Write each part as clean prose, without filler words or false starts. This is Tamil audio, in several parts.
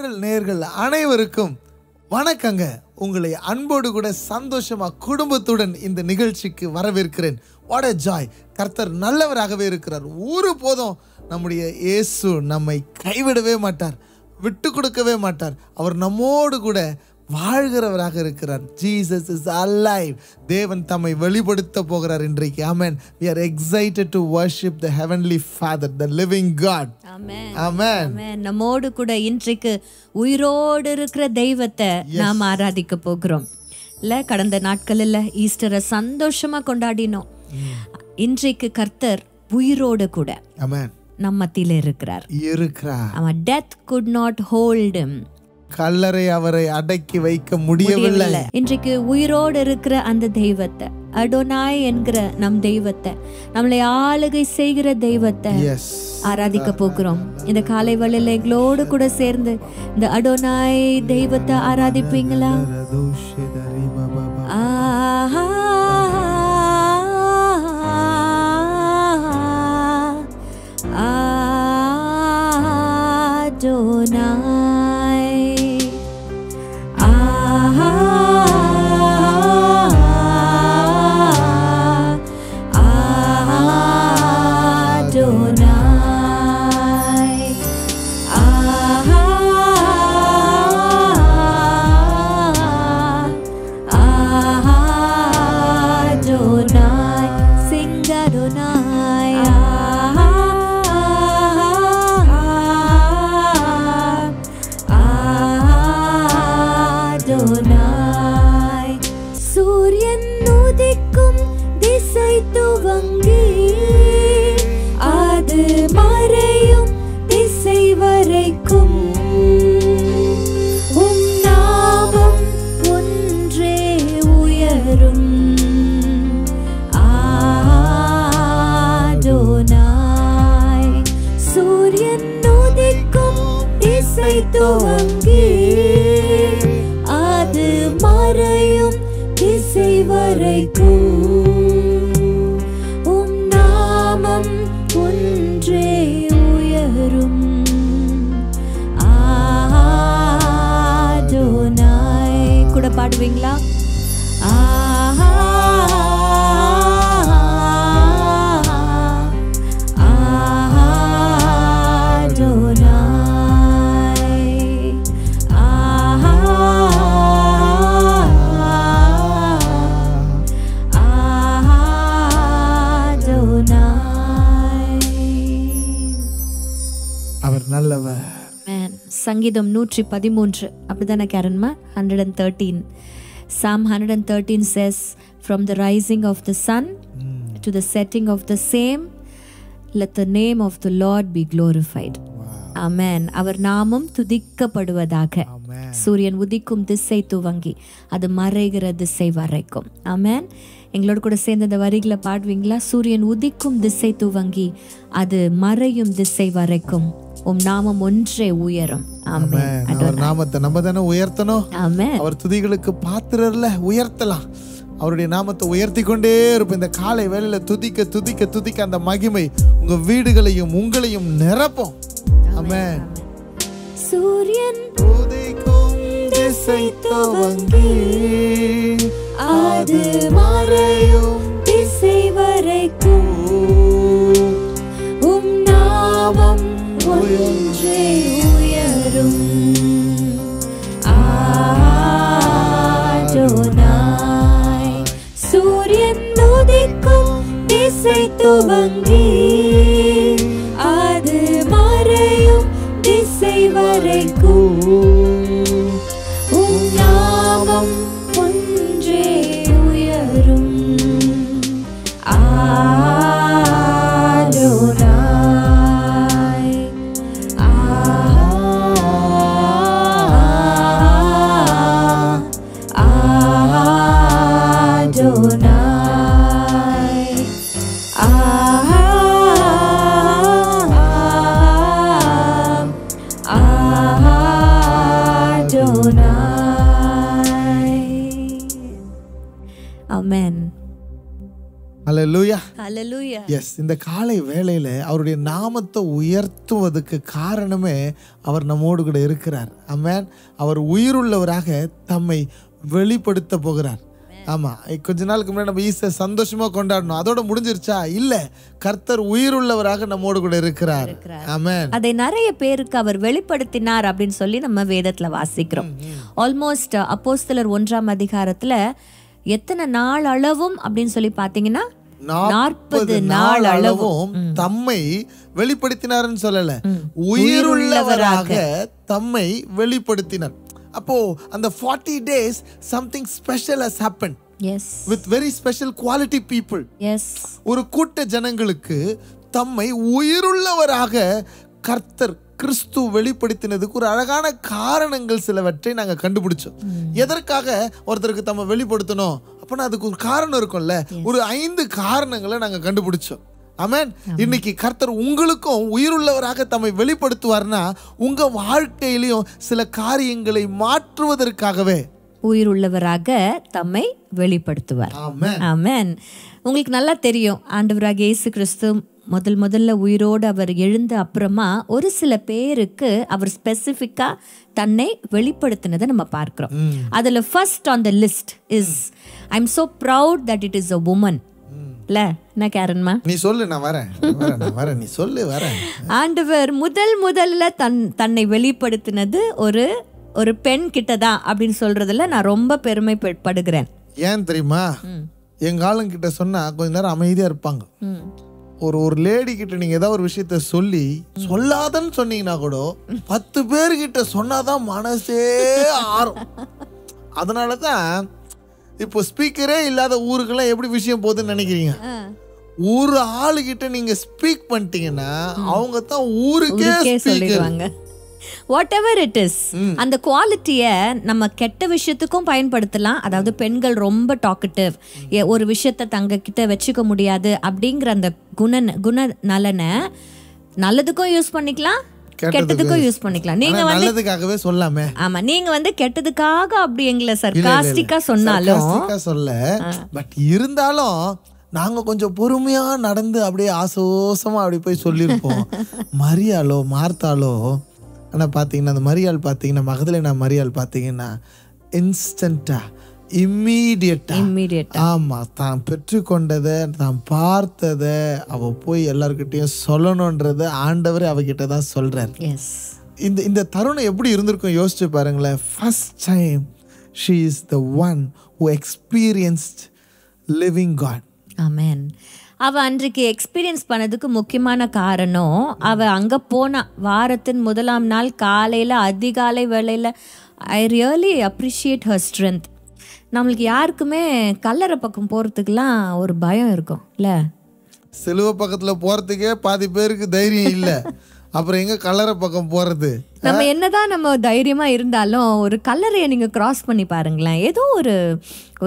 சேனல் நேயர்கள் அனைவருக்கும் வணக்கங்க. உங்களை அன்போடு கூட சந்தோஷமா குடும்பத்துடன் இந்த நிகழ்ச்சிக்கு வரவேற்கிறேன். What a joy! கர்த்தர் நல்லவராகவே இருக்கிறார். ஒருபோதும் நம்முடைய இயேசு நம்மை கைவிடவே மாட்டார், விட்டு கொடுக்கவே மாட்டார். அவர் நம்மோடு கூட வாழ்கிறவராக இருக்கிறார். Jesus is alive. தேவன் தம்மை வெளிப்படுத்த போகிறார் இன்றைக்கு. Amen. We are excited to worship the heavenly Father, the living God. Amen. Amen. Amen. நம்மோடு கூட இன்றைக்கு உயிரோடு இருக்கிற தெய்வத்தை நாம் ஆராதிக்க போகிறோம். இல்ல, கடந்த நாட்களில் ஈஸ்டரை சந்தோஷமா கொண்டாடினோம். இன்றைக்கு கர்த்தர் உயிரோடு கூட Amen. நம்ம மத்தியில இருக்கிறார். அவன் death could not hold him. கல்லறை அவரை அடக்கி வைக்க முடியவில்லை. இன்றைக்கு உயிரோடு இருக்கிற அந்த தெய்வத்தை, அடோனாய் என்கிற நம் தெய்வத்தை, நம்மளை ஆளுகை செய்கிற தெய்வத்தை ஆராதிக்க போகிறோம். இந்த காலை வேளையில எங்களோடு கூட சேர்ந்து இந்த அடோனாய் தெய்வத்தை ஆராதிப்பீங்களா? கூட பாடுவீங்களா? அவர் நல்லவர். சங்கீதம் 113 அப்படிதானே கேரன்மா? 113. Psalm 113 says, from the rising of the sun to the setting of the same, let the name of the Lord be glorified. Amen. அவர் நாமம் துதிக்கப்படுவதாக. சூரியன் உதிக்கும் திசை துவங்கி அது மறைகிற திசை வரைக்கும். ஆமென். எங்களோட கூட சேர்ந்து இந்த வரிகளை பாடுவீங்களா? சூரியன் உதிக்கும் திசை துவங்கி அது மறையும் திசை வரைக்கும் உம் நாமம் ஒன்றே உயரும். ஆமென். அவர் நாமத்தை நம்ம தானே உயர்த்தணும். ஆமென். அவர் துதிகளுக்கு பாத்திரர்ல உயர்த்தலாம். அவருடைய நாமத்தை உயர்த்தி கொண்டே இருப்போம். இந்த காலை வேளையில துதிக்க துதிக்க துதிக்க அந்த மகிமை உங்க வீடுகளையும் உங்களையும் நிரப்பும். ஆமென். சூரியன் உதிக்கும் திசை துவங்கி அது மறையும் திசை வரைக்கும் உம் நாமம் ஒன்றே உயரும். ஆடோனாய் சூரியன் உதிக்கும் திசை துவங்கி அது மறையும் திசை வரைக்கும் உம் நாமம் ஒன்றே உயரும். ஹல்லேலூயா. ஹல்லேலூயா. எஸ், இந்த காலை வேளையில அவருடைய நாமத்தை உயர்த்துவதற்கு காரணமே அவர் நம்மோடு கூட இருக்கிறார். ஆமென். அவர் உயிருள்ளவராக தம்மை வெளிப்படுத்த போகிறார். ஆமா, கொஞ்ச நாளுக்கு முன்னாடி நம்ம ஈஸ்டர் சந்தோஷமா கொண்டாடணும், அதோட முடிஞ்சிருச்சா? இல்ல, கர்த்தர் உயிருள்ளவராக நம்மோடு கூட இருக்கிறார். ஆமென். அதை நிறைய பேருக்கு அவர் வெளிப்படுத்தினார் அப்படின்னு சொல்லி நம்ம வேதத்துல வாசிக்கிறோம். ஆல்மோஸ்ட் அப்போஸ்தலர் 1ஆம் அதிகாரத்துல எத்தனை நாள் அளவும் அப்படின்னு சொல்லி பாத்தீங்கன்னா 40 நாள் அளவும் தம்மை வெளிப்படுத்தினார்னு சொல்லல, உயிருள்ளவராக தம்மை வெளிப்படுத்தினார். அப்போ அந்த 40 days something special has happened. Yes. With very special quality people. Yes. ஒரு கூட்ட ஜனங்களுக்கு தம்மை உயிருள்ளவராக கர்த்தர் கிறிஸ்து வெளிப்படுத்தினதுக்கு ஒரு அழகான காரணங்கள் சிலவற்றை நாங்க கண்டுபிடிச்சோம். எதற்காக ஒருத்தருக்கு தம்மை வெளிப்படுத்தணும் அப்படின்னா அதுக்கு ஒரு காரணம் இருக்கும்ல. ஒரு 5 காரணங்களை நாங்க கண்டுபிடிச்சோம். ஆமென். இன்னைக்கு கர்த்தர் உங்களுக்கும் உயிருள்ளவராக தம்மை வெளிப்படுத்துவார்னா உங்க வாழ்க்கையிலையும் சில காரியங்களை மாற்றுவதற்காகவே உயிருள்ளவராக தம்மை வெளிப்படுத்துவார். ஆமென். உங்களுக்கு நல்லா தெரியும், ஆண்டவராக இயேசு கிறிஸ்து முதல்ல உயிரோடு அவர் எழுந்த அப்புறமா ஒரு சில பேருக்கு அவர் ஸ்பெசிஃபிக்கா தன்னை வெளிப்படுத்தினதை நம்ம பார்க்கிறோம். அதுல first on the list is I am so proud that it is a woman. இல்ல என்ன கேரன்மா? நீ சொல்லு, நான் வரேன். நீ சொல்லு, வரேன். ஆண்டவர் முதல்ல தன்னை வெளிப்படுத்தினது ஒரு பெண் கிட்டதான் அப்படின்னு சொல்றதுல நான் ரொம்ப பெருமைப்படுகிறேன். ஏன் தெரியுமா? எங்க ஆளுங்கிட்ட சொன்னா கொஞ்ச நேரம் அமைதியா இருப்பாங்க. ஒரு லேடி கிட்ட நீங்க ஏதாவது ஒரு விஷயத்த சொல்லி சொல்லாதன்னு சொன்னீங்கன்னா கூட 10 பேர்கிட்ட சொன்னாதான் மனசே ஆறும். அதனாலதான் இப்போ ஸ்பீக்கரே இல்லாத ஊருக்கெல்லாம் எப்படி விஷயம் போகுதுன்னு நினைக்கிறீங்க? ஒரு ஆளுகிட்ட நீங்க ஸ்பீக் பண்ணிட்டீங்கன்னா அவங்க தான் ஊருக்கே சொல்லிடுவாங்க. வாட் எவர் இட் இஸ், அந்த குவாலிட்டியை நம்ம கெட்ட விஷயத்துக்கும் பயன்படுத்தலாம். அதாவது பெண்கள் ரொம்ப டாக்கட்டிவ், ஒரு விஷயத்த தங்க கிட்ட வச்சுக்க முடியாது அப்படிங்கிற அந்த குணநலனை நல்லதுக்கும் யூஸ் பண்ணிக்கலாம், கெட்டதுக்கும் யூஸ் பண்ணிக்கலாம். நீங்க வந்து நல்லதுக்காகவே சொல்லாமே. ஆமா, நீங்க வந்து கெட்டதுக்காக அப்படி எங்களை சர்காஸ்டிக்கா சொன்னாலும் சொல்ல, பட் இருந்தாலும் நாங்க கொஞ்சம் பொறுமையா நடந்து அப்படியே ஆசோசமா அப்படி போய் சொல்லியிருப்போம். மரியாளோ மார்த்தாலோ, ஆனா பாத்தீங்கன்னா அந்த மரியாள் பாத்தீங்கன்னா மகதலேனா மரியாள் பாத்தீங்கன்னா இன்ஸ்டன்டா இம்மீடியட்டா, ஆமா, தான் பெற்றுக்கொண்டதை தான் பார்த்ததை அவ போய் எல்லார்கிட்டையும் சொல்லணும்ன்றத ஆண்டவர் அவகிட்ட தான் சொல்றார். இந்த தருணம் எப்படி இருந்திருக்கும் யோசிச்சு பாருங்களேன். First time she is the one who experienced living God. ஆமென். அவ அன்றைக்கு எக்ஸ்பீரியன்ஸ் பண்ணதுக்கு முக்கியமான காரணம், அவ அங்க போன வாரத்தின் முதலாம் நாள் காலையில அதிகாலை வேளையில. I really appreciate her strength. நம்மளுக்கு யாருக்குமே கல்லறை பக்கம் போறதுக்குலாம் ஒரு பயம் இருக்கும் இல்ல? சிலுவை பக்கத்துல போறதுக்கே பாதி பேருக்கு தைரியம் இல்ல, அப்புறம் எங்க கல்லறை பக்கம் போறது? நம்ம என்னதான் நம்ம தைரியமா இருந்தாலும் ஒரு கல்லறையை நீங்க கிராஸ் பண்ணி பாருங்களேன், ஏதோ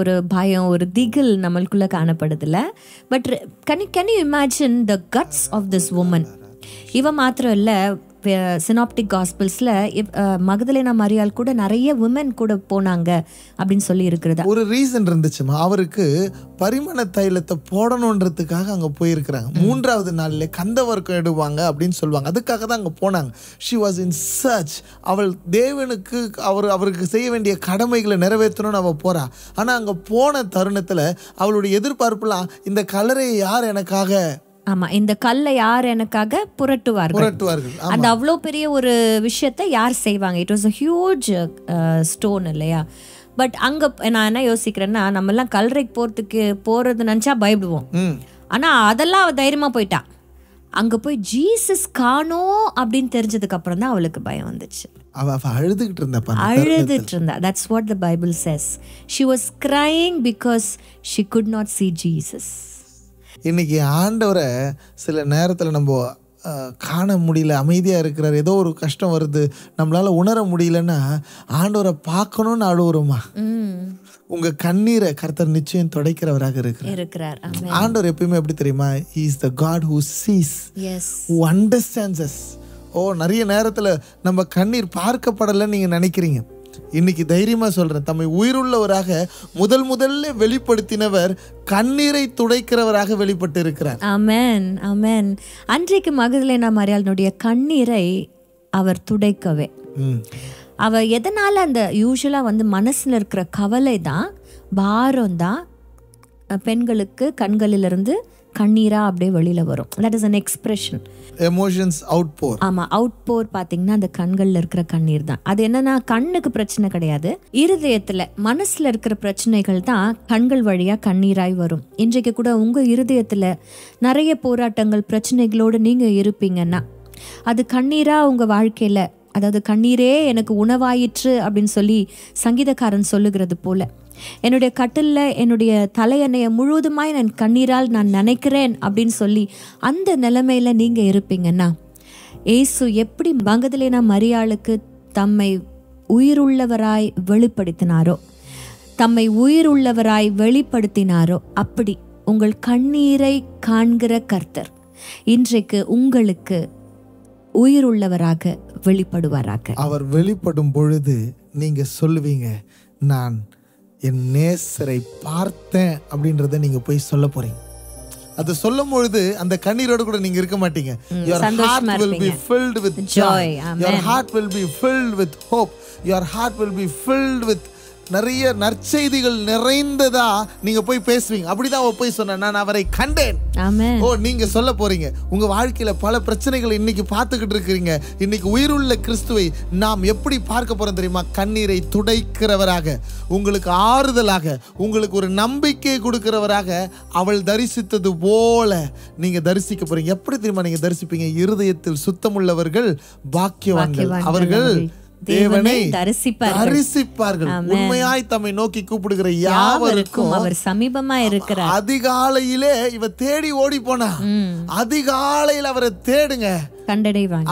ஒரு பயம், ஒரு திகில் நம்மளுக்குள்ள காணப்படுதுல. But can you imagine the guts of this woman? இவ மாத்திரம் இல்ல, சினாப்டிக் காஸ்பிள்ஸ்ல மகதலேனா மரியாள் கூட நிறைய விமன் கூட போனாங்க அப்படின்னு சொல்லி இருக்கிறது. ஒரு ரீசன் இருந்துச்சுமா, அவருக்கு பரிமள தைலத்தை போடணுன்றதுக்காக அங்க போயிருக்கிறாங்க. 3வது நாள்ல கந்தவர்க்கம் எடுவாங்க அப்படின்னு சொல்லுவாங்க, அதுக்காக தான் அங்க போனாங்க. she was in search. அவள் தேவனுக்கு அவருக்கு செய்ய வேண்டிய கடமைகளை நிறைவேற்றணும்னு அவ போறா. ஆனா அங்க போன தருணத்துல அவளுடைய எதிர்பார்ப்புலாம், இந்த கல்லறையை யார் எனக்காக, ஆமா, இந்த கல்லை யார் எனக்காக புரட்டுவார்கள். அந்த அவ்வளோ பெரிய ஒரு விஷயத்தை யார் செய்வாங்க? It was a huge stone இல்லையா? பட் அங்க நான் என்ன யோசிக்கிறேன்னா, நம்ம எல்லாம் கல்லறைக்கு போறது நினைச்சா பயப்படுவோம். ஆனா அதெல்லாம் தைரியமா போயிட்டா. அங்க போய் ஜீசஸ் காணோம் அப்படின்னு தெரிஞ்சதுக்கு அப்புறம் தான் அவளுக்கு பயம் வந்துச்சு. அழுதுட்டு இருந்தா. That's what the Bible says. She was crying because she could not see Jesus. இன்னைக்கு ஆண்டவரை சில நேரத்தில் நம்ம காண முடியல, அமைதியாக இருக்கிறார், ஏதோ ஒரு கஷ்டம் வருது, நம்மளால உணர முடியலன்னா ஆண்டவரை பார்க்கணும்னு அழுவுறோமா? உங்க கண்ணீரை கர்த்தர் நிச்சயம் துடைக்கிறவராக இருக்கிறார். ஆண்டவர் எப்பயுமே எப்படி தெரியுமா? He is the God who sees, who understands us. நிறைய நேரத்தில் நம்ம கண்ணீர் பார்க்கப்படலைன்னு நீங்கள் நினைக்கிறீங்க. இன்னைக்கு தைரியமா சொல்றேன், தம்மை உயிருள்ளவராக முதல்ல வெளிப்படுத்தினவர் கண்ணீரை துடைக்கிறவராக வெளிப்பட்டு இருக்கிறார். ஆமென், ஆமென். அன்றைக்கு மகதலேனா மரியாளுடைய கண்ணீரை அவர் துடைக்கவே, அவ எதனால அந்த யூசுவலா மனசுல இருக்கிற கவலை தான், பாரம் தான் பெண்களுக்கு கண்களிலிருந்து கண்ணீரா அப்படியே வெளியில வரும். That is an expression. Emotions outpour. ஆமா, அவுட்போர் பாத்தீங்கன்னா அந்த கண்கள்ல இருக்கிற கண்ணீர் தான். அது என்னன்னா கண்ணுக்கு பிரச்சனை கிடையாது, இருதயத்துல மனசுல இருக்கிற பிரச்சனைகள் தான் கண்கள் வழியா கண்ணீராய் வரும். இன்றைக்கு கூட உங்க இருதயத்துல நிறைய போராட்டங்கள் பிரச்சனைகளோடு நீங்க இருப்பீங்கன்னா அது கண்ணீரா உங்க வாழ்க்கையில, அதாவது கண்ணீரே எனக்கு உணவாயிற்று அப்படின்னு சொல்லி சங்கீதக்காரன் சொல்லுகிறது போல, என்னுடைய கட்டில்ல என்னுடைய தலையணையை முழுவதுமாய் நான் கண்ணீரால் நான் நினைக்கிறேன் அப்படின்னு சொல்லி அந்த நிலைமையில நீங்க இருப்பீங்கன்னா, ஏசு எப்படி மகதலேனா மரியாளுக்கு தம்மை உயிருள்ளவராய் வெளிப்படுத்தினாரோ, தம்மை உயிருள்ளவராய் வெளிப்படுத்தினாரோ, அப்படி உங்கள் கண்ணீரை காண்கிற கர்த்தர் இன்றைக்கு உங்களுக்கு உயிருள்ளவராக வெளிப்படுவாராக. அவர் வெளிப்படும் பொழுது நீங்க சொல்லுவீங்க, நான் என் நேசரை பார்த்தேன் அப்படின்றத நீங்க போய் சொல்ல போறீங்க. அது சொல்லும் பொழுது அந்த கண்ணீரோடு கூட நீங்க இருக்க மாட்டீங்க. Your heart will be filled with joy. Your heart will be filled with hope. Your heart will be filled with நிறைய நற்செய்திகள் நிறைந்ததா நீங்க போய் பேசுவீங்க. அப்படிதான் அவ போய் சொன்ன, நான் அவரை கண்டேன். ஓ, நீங்க சொல்ல போறீங்க. உங்க வாழ்க்கையில பல பிரச்சனைகள் இன்னைக்கு பார்த்துக்கிட்டு இருக்கிறீங்க. இன்னைக்கு உயிருள்ள கிறிஸ்துவை நாம் எப்படி பார்க்க போறோம் தெரியுமா? கண்ணீரை துடைக்கிறவராக, உங்களுக்கு ஆறுதலாக, உங்களுக்கு ஒரு நம்பிக்கை கொடுக்கிறவராக அவள் தரிசித்தது போல நீங்க தரிசிக்க போறீங்க. எப்படி தெரியுமா நீங்க தரிசிப்பீங்க? இருதயத்தில் சுத்தமுள்ளவர்கள் பாக்கியவான்கள், அவர்கள் தேவனை தரிசிப்பார்கள். உண்மையாய் தம்மை நோக்கி கூப்பிடுகிற யாவருக்கும் அவர் சமீபமா இருக்கிறார். அதிகாலையிலே இவ தேடி ஓடி போனா, அதிகாலையில் அவரை தேடுங்க,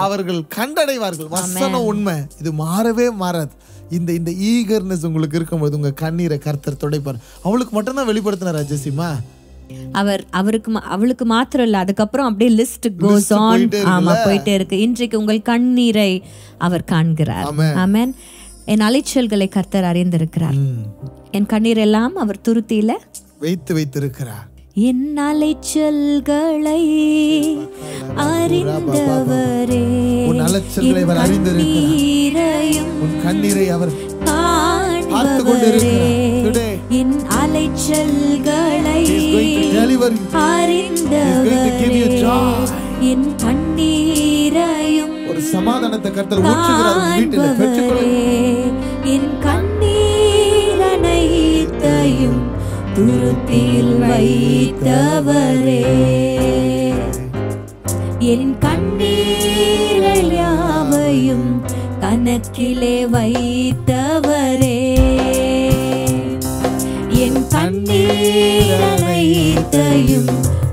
அவர்கள் கண்டடைவார்கள். வசனம் உண்மை, இது மாறவே மாறாது. இந்த ஈகர்னஸ் உங்களுக்கு இருக்கும்போது உங்க கண்ணீரை கர்த்தர் துடைப்பார். அவளுக்கு மட்டும்தான் வெளிப்படுத்தினாரா ஜெசிமா? அவளுக்கு மாத்திரம் இல்ல, அதுக்கப்புறம் அப்படியே லிஸ்ட் கோஸ் ஆன். ஆமா, போயிட்டே இருக்கு. இன்றைக்கு உங்கள் கண்ணீரை அவர் காண்கிறார். ஆமென். என் அலைச்சல்களை கர்த்தர் அறிந்திருக்கிறார். என் கண்ணீர் எல்லாம் அவர் துருத்தியில வைத்திருக்கிறார். என் அலைச்சல்களை அறிந்தவரே, உன் அலைச்சல்களை அவர் அறிந்திருக்கிறார். உன் கண்ணீரை அவர் பார்த்து கொண்டிருக்கிறார். என் அலைச்சல்களை அறிந்தவரே, என் கண்ணீரையும் ஒரு சமாதானத்தை கர்த்தர் ஊற்றுகிறார். வீட்டில் பெற்றுக்கொள்ளுங்கள். என் கண்ணீர் அனைத்தையும் துருத்தியில் வைத்தவரே, என் கண்ணீர்கள் யாவையும் கணக்கிலே வைத்தவரே, என் கண்ணீர் அனைத்தையும்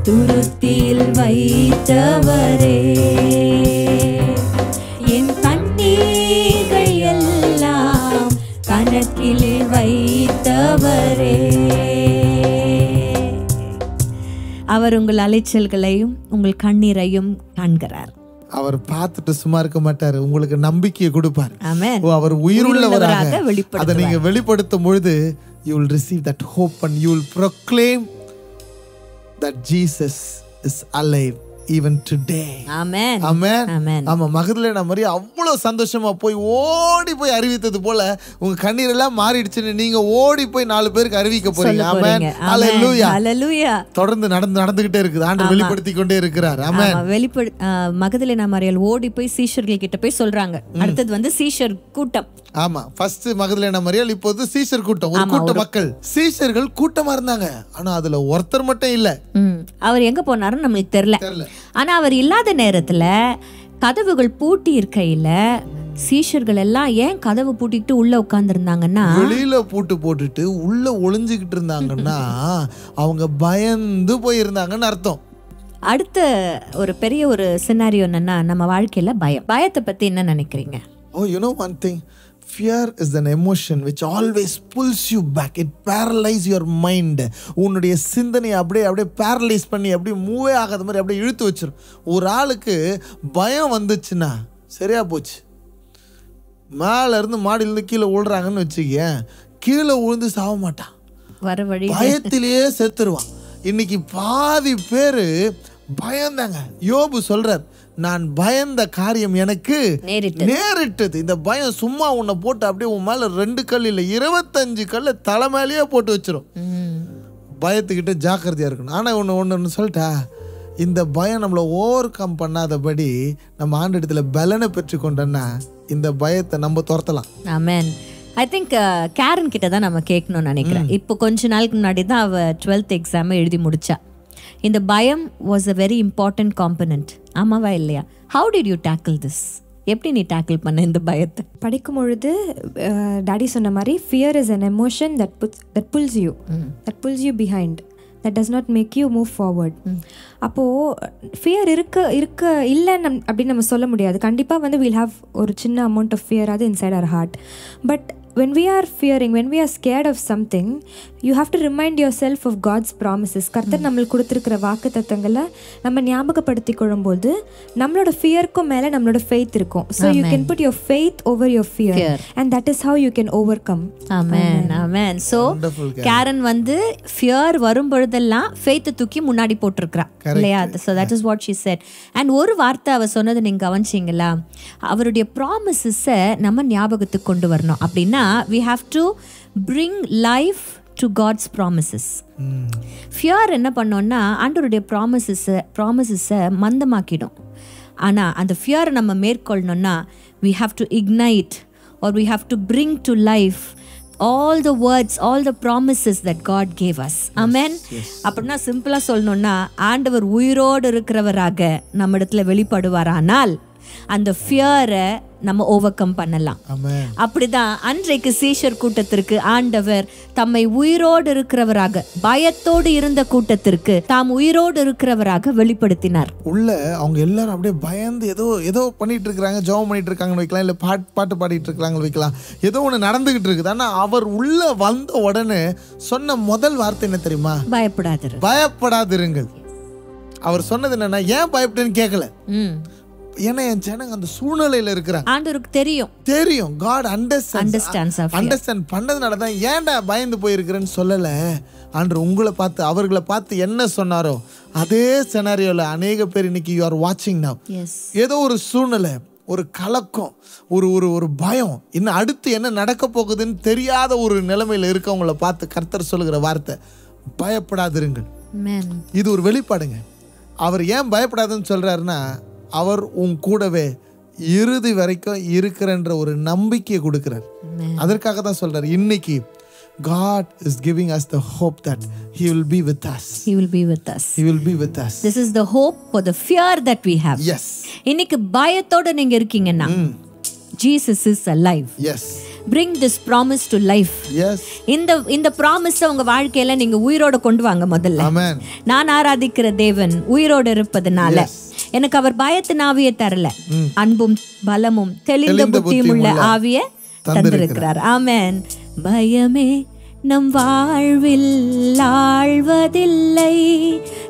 துருத்தியில் வைத்தவரே, என் கண்ணீர்கள் எல்லாம் கணக்கிலே வைத்தவரே. அவர் உங்கள் அலைச்சல்களையும் உங்கள் கண்ணீரையும் காண்கிறார். அவர் பார்த்துட்டு சும்மா இருக்க மாட்டாரு, உங்களுக்கு நம்பிக்கையை கொடுப்பார். ஆமென். அவர் உயிருள்ளவராக அதை வெளிப்படுத்துவார். நீங்க வெளிப்படுத்தும் பொழுது you will receive that hope and you will proclaim that Jesus is alive even today. Amen. Amen. Amen. ஆமா, மகதலேனா மரியா அவ்வளவு சந்தோஷமா ஓடி போய் அறிவித்தது போல உங்க கண்ணீர் எல்லாம் மாறிடுச்சுன்னு நீங்க ஓடி போய் 4 பேருக்கு அறிவிக்க போறீங்க. ஆமென். ஹalleluya. ஹalleluya. தொடர்ந்து நடந்துகிட்டே இருக்குது. ஆண்டவர் வெளிப்படுத்தி கொண்டே இருக்கிறார். ஆமென். மகதலேனா மரியாள் ஓடி போய் சீஷர்கள் கிட்ட போய் சொல்றாங்க. அடுத்து சீஷர் கூட்டம். ஆமா, ஃபர்ஸ்ட் மகதலேனா மரியாள், இப்போது சீஷர் கூட்டம், ஒரு கூட்ட மக்கள். சீஷர்கள் கூட்டமா இருந்தாங்க, ஆனா அதுல ஒருத்தர் மட்டும் இல்ல. அவர் எங்க போனாருன்னு நம்மளுக்கு தெரியல. ஆனா அவர் இல்லாத நேரத்துல கதவுகள் பூட்டி இருக்கையில சீஷர்கள் எல்லாம் ஏன் கதவு பூட்டிட்டு உள்ள உட்கார்ந்து இருந்தாங்கன்னா, வெளியில பூட்டு போட்டுட்டு உள்ள ஒளிஞ்சுக்கிட்டு இருந்தாங்கன்னா அவங்க பயந்து போயிருந்தாங்கன்னு அர்த்தம். அடுத்த ஒரு பெரிய ஒரு சினாரியோ என்னன்னா, நம்ம வாழ்க்கையில பயத்தை பத்தி என்ன நினைக்கிறீங்க? Oh, you know one thing, fear is an emotion which always pulls you back. It paralyzes your mind. உன்னுடைய சிந்தனையை அப்படியே பேரலைஸ் பண்ணி அப்படியே மூவே ஆகாத மாதிரி அப்படியே இழுத்து வச்சிரும். ஒரு ஆளுக்கு பயம் வந்துச்சுன்னா சரியா போச்சு. மேல இருந்து மாடியிலிருந்து கீழே விழுறாங்கன்னு வச்சுக்கேன், கீழே விழுந்து சாக மாட்டான், வர வழி பயத்திலேயே செத்துருவான். இன்னைக்கு பாதி பேரு பயந்தாங்க. யோபு சொல்றார், நான் பயந்த காரியம் எனக்கு நேரிட்டது. இந்த பயம் சும்மா உன்னை போட்டு அப்படியே உன் மேல 2 கல் இல்லை 25 கல்ல தலைமையிலேயே போட்டு வச்சிரும். பயத்துக்கிட்ட ஜாக்கிரதையா இருக்கணும். ஆனா ஒன்று சொல்லிட்டா, இந்த பயம் நம்மளை ஓவர் கம் பண்ணாதபடி நம்ம ஆண்டவரிடத்துல பலனை பெற்றுக்கொண்டோம்னா இந்த பயத்தை நம்ம துரத்தலாம். ஆமென். ஐ திங்க் கேரன் கிட்ட தான் நம்ம கேட்கணும்னு நினைக்கிறேன். இப்போ கொஞ்ச நாளுக்கு முன்னாடி தான் அவ 12th எக்ஸாம் எழுதி முடிச்சா. இந்த பயம் was a very important component. ஆமாவா இல்லையா? How did you tackle this? எப்படி நீ டேக்கிள் பண்ண இந்த பயத்தை? படிக்கும் பொழுது டாடி சொன்ன மாதிரி fear is an emotion that pulls you behind, that does not make you move forward. அப்போது ஃபியர் இல்லைன்னு அப்படின்னு நம்ம சொல்ல முடியாது. கண்டிப்பாக வந்து we'll have ஒரு சின்ன amount of fear அது inside our heart. But when we are fearing, when we are scared of something, you have to remind yourself of God's promises. கர்த்தர் நம்மளுக்கு கொடுத்துருக்கிற வாக்கு தத்தங்களை நம்ம ஞாபகப்படுத்தி கொள்ளும்போது நம்மளோட ஃபியருக்கும் மேலே நம்மளோட ஃபெய்த் இருக்கும். So you can put your faith over your fear and that is how you can overcome. Amen, amen. So கேரன் வந்து ஃபியர் வரும் பொழுதெல்லாம் ஃபெய்த்தை தூக்கி முன்னாடி போட்டிருக்கிறா இல்லையா? So that is what she said. And ஒரு வார்த்தை அவ சொன்னது நீங்க கவனிச்சிங்களா? அவருடைய ப்ராமிசஸை நம்ம ஞாபகத்துக்கு கொண்டு வரணும். அப்படின்னா we have to bring life to God's promises. Fear என்ன பண்ணோம்னா ஆண்டவருடைய ப்ராமிசஸை மந்தமாக்கிடும். ஆனால் அந்த ஃபியரை நம்ம மேற்கொள்ளணும்னா we have to ignite or we have to bring to life all the words, all the promises that God gave us. Amen. அப்படின்னா சிம்பிளா சொல்லணும்னா ஆண்டவர் உயிரோடு இருக்கிறவராக நம்ம இடத்துல வெளிப்படுவாரானால் அந்த ஃபியரை நம்ம ஓவர் கம் பண்ணலாம். அப்படிதான் அன்றைக்கு சீஷர் கூட்டத்திற்கு ஆண்டவர் தம்மை உயிரோடு இருக்கிறவராக, பயத்தோடு இருந்த கூட்டத்திற்கு தாம் உயிரோடு இருக்கிறவராக வெளிப்படுத்தினார். உள்ள அவங்க எல்லாரும் அப்படியே பயந்து ஏதோ பண்ணிட்டு இருக்காங்க, ஜெபம் பண்ணிட்டு இருக்காங்கன்னு வைக்கலாம், இல்ல பாட்டு பாடிட்டு இருக்காங்கன்னு வைக்கலாம், ஏதோ ஒண்ணு நடந்துகிட்டு இருக்குது. ஆனா அவர் உள்ள வந்த உடனே சொன்ன முதல் வார்த்தை என்ன தெரியுமா? பயப்படாதிருங்கள். அவர் சொன்னது என்னன்னா, ஏன் பயப்பட்டேன்னு கேட்கல. ஏன்னா என் ஜனங்க அந்த சூழ்நிலையில இருக்கிறாங்க. ஆண்டவருக்கு தெரியும். God அண்டர்ஸ்டாண்ட் பண்ணதுனால தான் ஏன்டா பயந்து போயிருக்கிறேன்னு சொல்லல. ஆண்டவர் உங்களை பார்த்து அவர்களை பார்த்து என்ன சொன்னாரோ அதே சினாரியோல அநேக பேர் இன்னைக்கு you are watching now. ஏதோ ஒரு சூழ்நிலை, ஒரு கலக்கம், ஒரு பயம், இன்னும் அடுத்து என்ன நடக்க போகுதுன்னு தெரியாத ஒரு நிலைமையில இருக்கவங்கள பார்த்து கர்த்தர் சொல்லுகிற வார்த்தை பயப்படாதிருங்கள். இது ஒரு வெளிப்பாடுங்க. அவர் ஏன் பயப்படாதுன்னு சொல்றாருன்னா, அவர் உன் கூடவே இறுதி வரைக்கும் இருக்கிறன்ற ஒரு நம்பிக்கையை கொடுக்கிறார். அதற்காக தான் சொல்றார், இன்னைக்கு God is giving us the hope that he will be with us. He will be with us. He will be with us. This is the hope for the fear that we have. Yes. இன்னைக்கு பயத்தோட நீங்க இருக்கீங்கன்னா Jesus is alive. Yes. Bring this promise to life. Yes. இந்த promise உங்க வாழ்க்கையில நீங்க உயிரோட கொண்டு வாங்க முதல்ல. Amen. நான் ஆராதிக்கிற தேவன் உயிரோடு இருப்பதனால எனக்கு அவர் பயத்தின் ஆவியை தரல, அன்பும் பலமும் தெளிந்த புத்தியும் உள்ள ஆவியை தந்திருக்கிறார். ஆமென். பயமே நம் வாழ்வில் ஆழ்வதில்லை,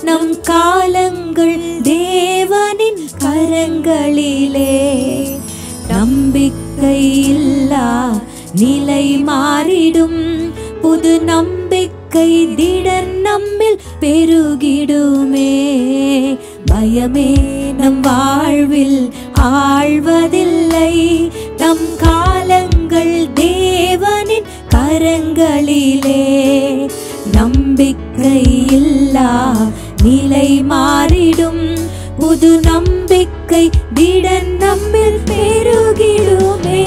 நம் காலங்கள் தேவனின் கரங்களிலே. நம்பிக்கை இல்லா நிலை மாறிடும், புது நம்பிக்கை திடன் நம்மில் பெருகிடுமே. பயமே நம் வாழ்வில் ஆழ்வதில்லை, நம் காலங்கள் தேவனின் கரங்களிலே. நம்பிக்கை இல்லா நிலை மாறிடும், புது நம்பிக்கை திடன் நம்மில் பெருகிடுமே.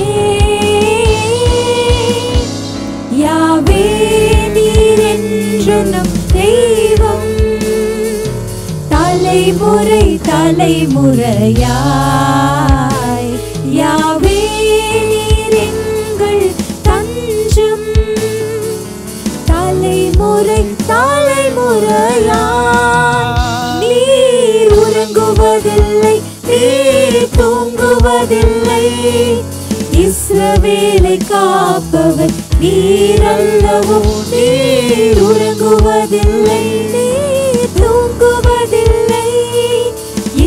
யாவே நீர் என்ற நம் தெய்வம், தலைமுறை தலைமுறையாய். யாவே நீர் எங்கள் தஞ்சம், தலைமுறை தலைமுறையாய். நீர் உறங்குவதில்லை, நீர் தூங்குவதில்லை, இஸ்ரவேலை காப்பவர் நீர் அல்லவோ. நீர் உறங்குவதில்லை, நீர் தூங்குவதில்லை,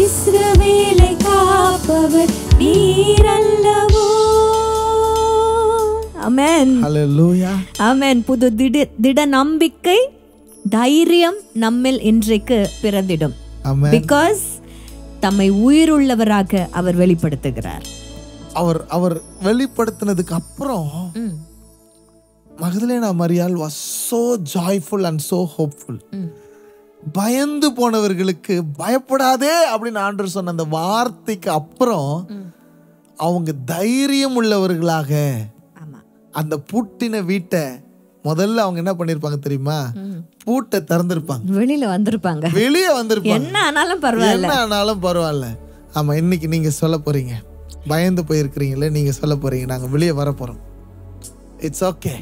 இஸ்ரவேலை காப்பவர் நீர் அல்லவோ. ஆமென். ஹalleluya. ஆமென். புது திட நம்பிக்கை, தைரியம் நம்மில் இன்றைக்கு பிறந்திடும். ஆமென். பிகாஸ் தம்மை உயிருள்ளவராக அவர் வெளிப்படுத்துகிறார். அவர் வெளிப்படுத்தினதுக்கு அப்புறம் மகதலேனா மரியாள் was so joyful and so hopeful. பயந்து போனவர்களுக்கு பயப்படாதே அப்படின்னு ஆண்டவர் சொன்ன அந்த வார்த்தைக்கு அப்புறம் அவங்க தைரியம் உள்ளவர்களாக அந்த பூட்டின வீட்டை முதல்ல அவங்க என்ன பண்ணிருப்பாங்க தெரியுமா? பூட்டை திறந்திருப்பாங்க, வெளியில வந்திருப்பாங்க, வெளியே வந்திருப்பாங்க. என்ன ஆனாலும் பரவாயில்ல, என்ன ஆனாலும் பரவாயில்ல. ஆமா, இன்னைக்கு நீங்க சொல்ல போறீங்க, பயந்து போயிருக்கிறீங்களே, நீங்க சொல்ல போறீங்க, நாங்க வெளியே வர போறோம். It's okay,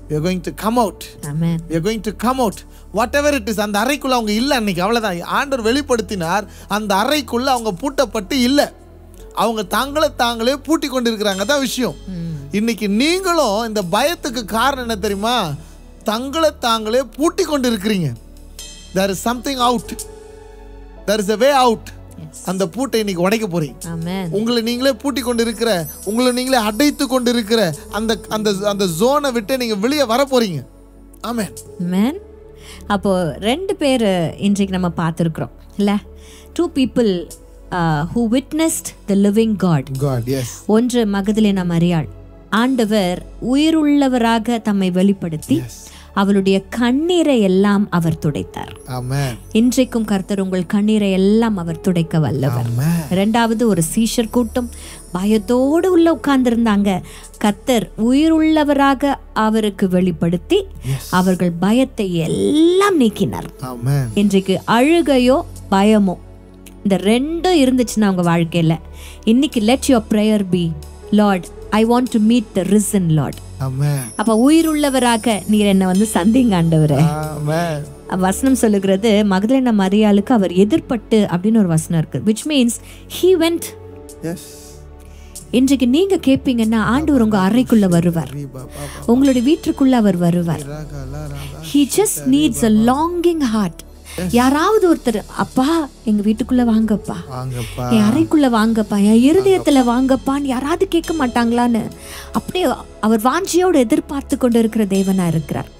we are going to come out. Amen. we are going to come out whatever it is. அந்த அறைக்குள்ள அவங்க இல்ல. அன்னைக்கு அவ்வளவுதான். ஆண்டவர் வெளிப்படுத்தினார், அந்த அறைக்குள்ள அவங்க பூட்டப்பட்டு இல்ல, அவங்க தாங்களே பூட்டி கொண்டிருக்கிறாங்க. அதான் விஷயம். இன்னைக்கு நீங்களும் இந்த பயத்துக்கு காரணம் என்ன தெரியுமா? தாங்களே பூட்டி கொண்டு இருக்கிறீங்க. there is something out, there is a way out. அந்த பூட்டை இன்னைக்கு உடைக்க போறீங்க. ஆமென். உங்களை நீங்களே பூட்டி கொண்டு இருக்கிற, உங்களை நீங்களே அடைத்து கொண்டு இருக்கிற அந்த அந்த அந்த ஜோனை விட்டு நீங்க வெளியே வர போறீங்க. ஆமென். ஆமென். அப்போ ரெண்டு பேர் இன்றைக்கு நம்ம பார்த்துருக்குறோம் இல்ல? 2 people who witnessed the living God. yes. ஒன்று மகதலேனா மரியாள். ஆண்டவர் உயிருள்ளவராக தம்மை வெளிப்படுத்தி அவளுடைய கண்ணீரை எல்லாம் அவர் துடைத்தார். ஆமென். இன்றைக்கும் கர்த்தர் உங்கள் கண்ணீரை எல்லாம் அவர் துடைக்க வல்லவர். இரண்டாவது, ஒரு சீஷர் கூட்டம் பயத்தோடு உள்ள உட்கார்ந்திருந்தாங்க. கர்த்தர் உயிருள்ளவராக அவருக்கு வெளிப்படுத்தி அவர்கள் பயத்தை எல்லாம் நீக்கினார். ஆமென். இன்றைக்கு அழுகையோ பயமோ இந்த ரெண்டும் இருந்துச்சுன்னா உங்க வாழ்க்கையில இன்னைக்கு let your prayer be, Lord, I want to meet the risen Lord. ஆமென். அப்ப உயிருள்ளவராக நீர் என்ன வந்து சந்திங்க ஆண்டவரே. ஆமென். வசனம் சொல்லுகிறது மகதலேனா மரியாளுக்கு அவர் எதிர்பட்டு அப்படின்னு ஒரு வசனம் இருக்கு, which means he went. yes. இன்றைக்கு நீங்க கேட்பீங்கன்னா ஆண்டவர் உங்க அறைக்குள்ள வருவார், உங்களுடைய வீட்டுக்குள்ள அவர் வருவார். he just needs a longing heart. யாராவது ஒருத்தர், அப்பா எங்க வீட்டுக்குள்ள வாங்கப்பா, என் அறைக்குள்ள வாங்கப்பா, என் இருதயத்துல வாங்கப்பான்னு யாராவது கேட்க மாட்டாங்களான்னு அப்படியே அவர் வாஞ்சியோடு எதிர்பார்த்து கொண்டு இருக்கிற தேவனா இருக்கிறார்.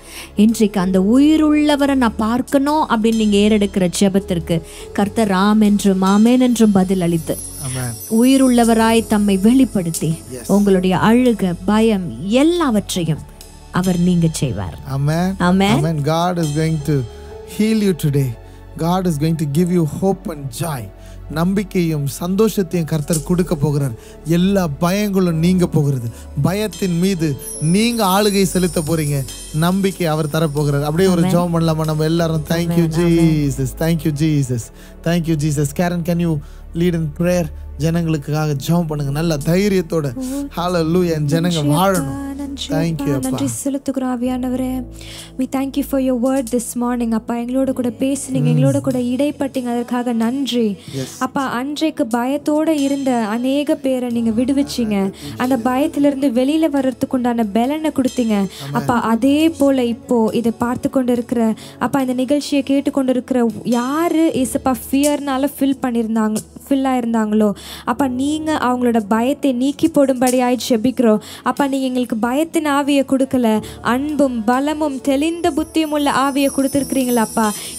இன்றைக்கு அந்த உயிருள்ளவரை நான் பார்க்கணும் அப்படின்னு நீங்க ஏறெடுக்கிற ஜெபத்திற்கு கர்த்தர் ஆம் என்றும் ஆமென் என்றும் பதில் அளித்து உயிருள்ளவராய் தம்மை வெளிப்படுத்தி உங்களுடைய அழுக பயம் எல்லாவற்றையும் அவர் நீங்க செய்வார். Amen. Amen. Amen. God is going to heal you today. God is going to give you hope and joy. நம்பிக்கையும் சந்தோஷத்தையும் கர்த்தர் கொடுக்க போகிறார். எல்லா பயங்களும் நீங்க போகிறது. பயத்தின் மீது நீங்க ஆளுகை செலுத்த போறீங்க. நம்பிக்கை அவர் தர போகிறார். அப்படியே ஒரு ஜெபம் பண்ணலாமா நம்ம எல்லாரும்? Thank you Jesus, thank you Jesus, thank you Jesus. Karen, can you lead in prayer? ஜனங்களுக்காக ஜெபம் பண்ணுங்க நல்ல தைரியத்தோட. ஹalleluya. ஜனங்க வாழணும். Thank you, அப்பா. நன்றி செலுத்துகிறோம் ஆவியானவரே. We thank you for your word this morning. அப்பா எங்களோட கூட பேசுனீங்க, எங்களோட கூட இடைப்பட்டீங்க, அதற்காக நன்றி. அப்பா அன்றைக்கு பயத்தோட இருந்த அநேக பேரை நீங்க விடுவிச்சீங்க. அந்த பயத்திலிருந்து வெளியில வர்றதுக்கு உண்டான பலனை கொடுத்தீங்க. அப்பா அதே போல இப்போ இதை பார்த்து கொண்டு இருக்கிற அப்பா இந்த நிகழ்ச்சியை கேட்டுக்கொண்டு இருக்கிற யாரு ஏசப்பா ஃபியர்னால ஃபில் ஆயிருந்தாங்களோ அப்பா நீங்க அவங்களோட பயத்தை நீக்கி போடும்படியாய் ஜெபிக்கிறோம். அப்பா நீங்க எங்களுக்கு பயத்தின் ஆவியை கொடுக்கல, அன்பும் பலமும் தெளிந்த புத்தியும் உள்ள ஆவியை கொடுத்துருக்கிறீங்களா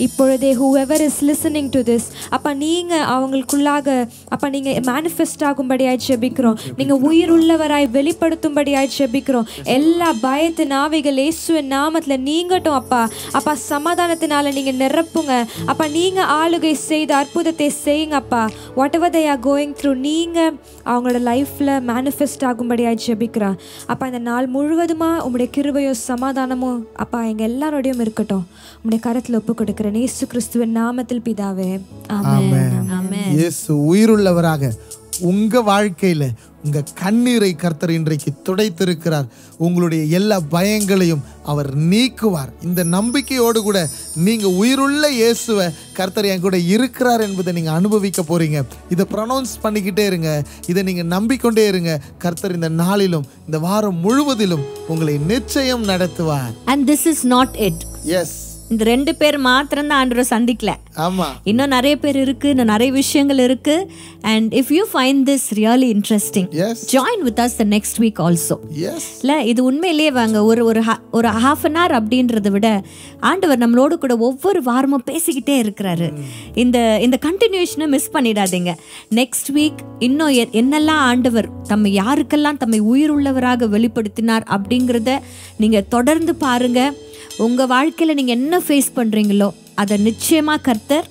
இப்பொழுதே whoever is listening to this அப்பா நீங்க அவங்களுக்குள்ளாக அப்பா நீங்க மேனிஃபெஸ்ட் ஆகும்படியாய் ஜெபிக்கிறோம். நீங்க உயிர் உள்ளவராய் வெளிப்படுத்தும்படியாய் ஜெபிக்கிறோம். எல்லா பயத்தின் ஆவிகள் இயேசுவின் நாமத்துல நீங்கட்டும் அப்பா. அப்பா சமாதானத்தினால நீங்க நிரப்புங்க அப்பா. நீங்க ஆளுகை செய்த அற்புதத்தை செய்யுங்க அப்பா. whatever they are going through நீங்க அவங்களோட லைஃப்ல மேனிஃபெஸ்ட் ஆகும்படியாய் ஜெபிக்கிறேன் அப்பா. இந்த நாள் முழுவதுமா உம்முடைய கிருபையும் சமாதானமும் அப்பா எங்க எல்லாரோடையும் இருக்கட்டும். உம்முடைய கரத்துல ஒப்பு கொடுக்கிறேன் இயேசு கிறிஸ்துவின் நாமத்தில் பிதாவே. ஆமென். ஆமென். இயேசு உயிருள்ளவராக உங்க வாழ்க்கையில உங்க கண்ணீரை கர்த்தர் இன்றைக்கு துடைத்திருக்கிறார். உங்களுடைய எல்லா பயங்களையும் அவர் நீக்குவார். இந்த நம்பிக்கையோடு கூட நீங்க உயிருள்ள இயேசுவை கர்த்தர் என் கூட இருக்கிறார் என்பதை நீங்க அனுபவிக்க போறீங்க. இதை ப்ரொனவுன்ஸ் பண்ணிக்கிட்டே இருங்க, இதை நீங்க நம்பிக்கொண்டே இருங்க. கர்த்தர் இந்த நாளிலும் இந்த வாரம் முழுவதிலும் உங்களை நிச்சயம் நடத்துவார். And this is not it. Yes. இந்த 2 பேர் மாத்திரம் தான் ஆண்டவரை சந்திக்கல. ஆமா, இன்னும் நிறைய பேர் இருக்கு, இன்னும் நிறைய விஷயங்கள் இருக்கு. And if you find this really interesting, yes, join with us the next week also. yes. இல்ல இது உண்மையிலேயே வாங்க ஒரு half an hour அப்படின்றத விட ஆண்டவர் நம்மளோடு கூட ஒவ்வொரு வாரமும் பேசிக்கிட்டே இருக்கிறாரு. இந்த கண்டினியூஷனை மிஸ் பண்ணிடாதீங்க. நெக்ஸ்ட் வீக் இன்னும் என்னெல்லாம் ஆண்டவர் தம்மை யாருக்கெல்லாம் தம்மை உயிருள்ளவராக வெளிப்படுத்தினார் அப்படிங்கிறத நீங்க தொடர்ந்து பாருங்க. உங்க வாழ்க்கையில நீங்க என்ன ஃபேஸ் பண்றீங்களோ அதை நிச்சயமா கர்த்தர்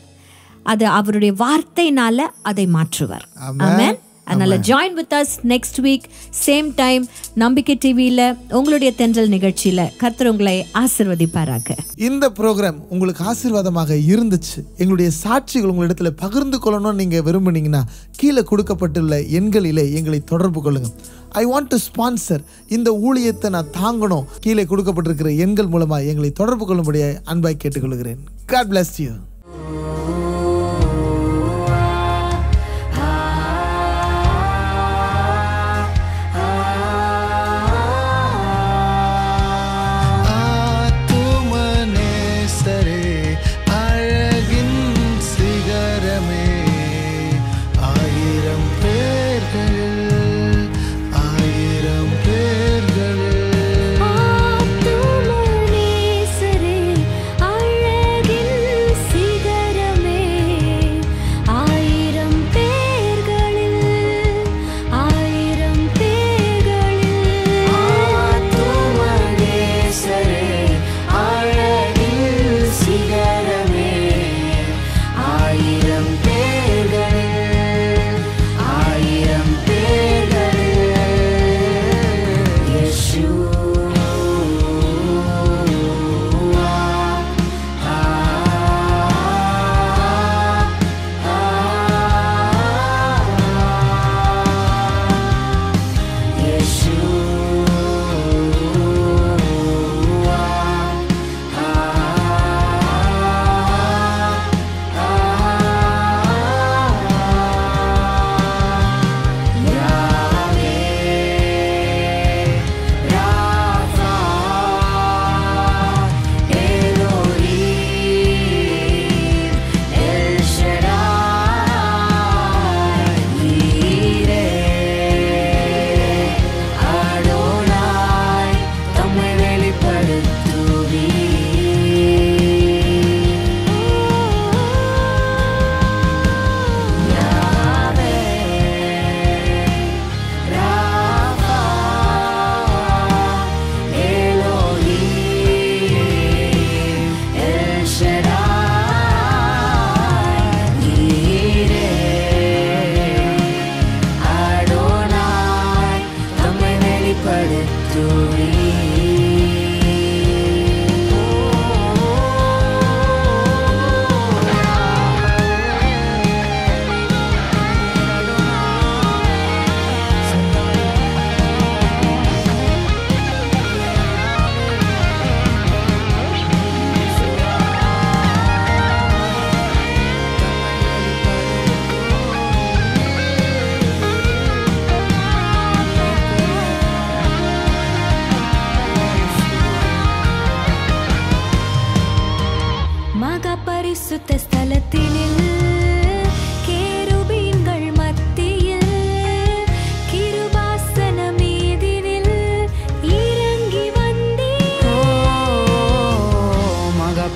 அது அவருடைய வார்த்தையினால அதை மாற்றுவார். ஆமென். அதனால join with us next week same time நம்பிக்கை டிவியில உங்களுடைய தென்றல் நிகழ்ச்சியில கர்த்தர் உங்களை ஆசீர்வதிப்பாராக. இந்த ப்ரோக்ராம் உங்களுக்கு ஆசீர்வாதமாக இருந்துச்சு, எங்களுடைய சாட்சிகள் உங்களிடத்துல பகிர்ந்து கொள்ளணும்னு நீங்க விரும்புனீங்கன்னா கீழே கொடுக்கப்பட்டுள்ள எண்களிலே எங்களை தொடர்பு கொள்ளுங்க. ஐ வாண்ட் டு ஸ்பான்சர், இந்த ஊழியத்தை நான் தாங்கணும், கீழே கொடுக்கப்பட்டிருக்கிற எண்கள் மூலமா எங்களை தொடர்பு கொள்ளும்படியா அன்பாய் கேட்டுக்கொள்கிறேன். God bless you.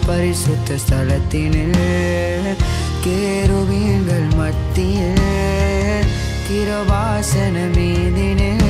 பரிசுத்த ஸ்தலத்தினில் கேருபீன்கள் மத்தியில் கிருபாசன மீதினில்